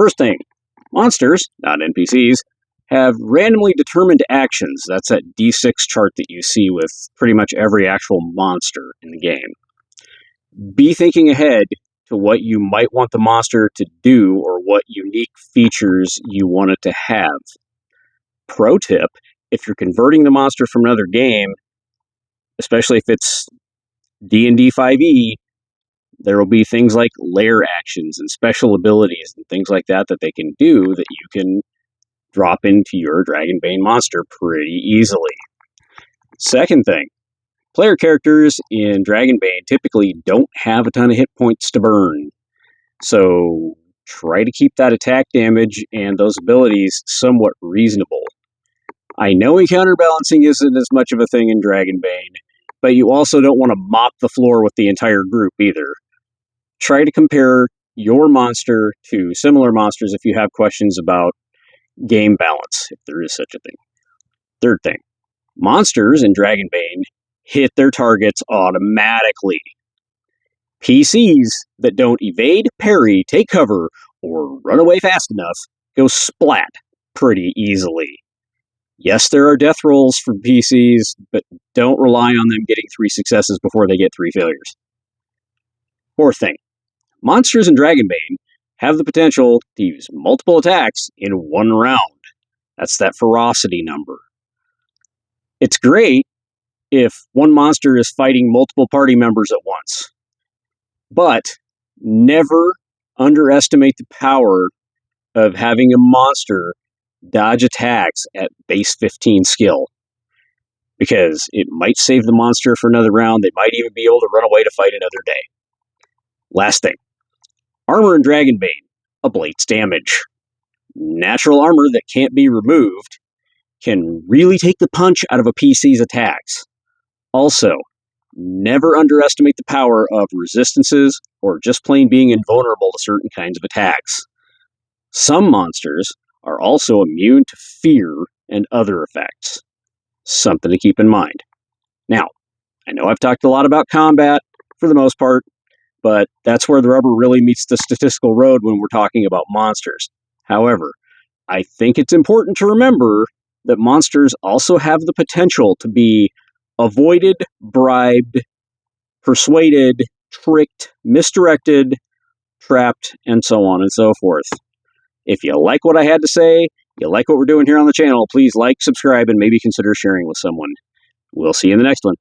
First thing, monsters, not NPCs, have randomly determined actions. That's that D6 chart that you see with pretty much every actual monster in the game. Be thinking ahead to what you might want the monster to do or what unique features you want it to have. Pro tip, if you're converting the monster from another game, especially if it's D&D 5e, there will be things like lair actions and special abilities and things like that that they can do that you can drop into your Dragonbane monster pretty easily. Second thing, player characters in Dragonbane typically don't have a ton of hit points to burn, so try to keep that attack damage and those abilities somewhat reasonable. I know encounter balancing isn't as much of a thing in Dragonbane, but you also don't want to mop the floor with the entire group either. Try to compare your monster to similar monsters if you have questions about game balance, if there is such a thing. Third thing, monsters in Dragonbane hit their targets automatically. PCs that don't evade, parry, take cover, or run away fast enough go splat pretty easily. Yes, there are death rolls for PCs, but don't rely on them getting 3 successes before they get 3 failures. Fourth thing, monsters in Dragonbane have the potential to use multiple attacks in one round. That's that ferocity number. It's great if one monster is fighting multiple party members at once, but never underestimate the power of having a monster dodge attacks at base 15 skill, because it might save the monster for another round. They might even be able to run away to fight another day. Last thing, armor in Dragonbane ablates damage. Natural armor that can't be removed can really take the punch out of a PC's attacks. Also, never underestimate the power of resistances or just plain being invulnerable to certain kinds of attacks. Some monsters are also immune to fear and other effects. Something to keep in mind. Now, I know I've talked a lot about combat for the most part, but that's where the rubber really meets the statistical road when we're talking about monsters. However, I think it's important to remember that monsters also have the potential to be avoided, bribed, persuaded, tricked, misdirected, trapped, and so on and so forth. If you like what I had to say, you like what we're doing here on the channel, please like, subscribe, and maybe consider sharing with someone. We'll see you in the next one.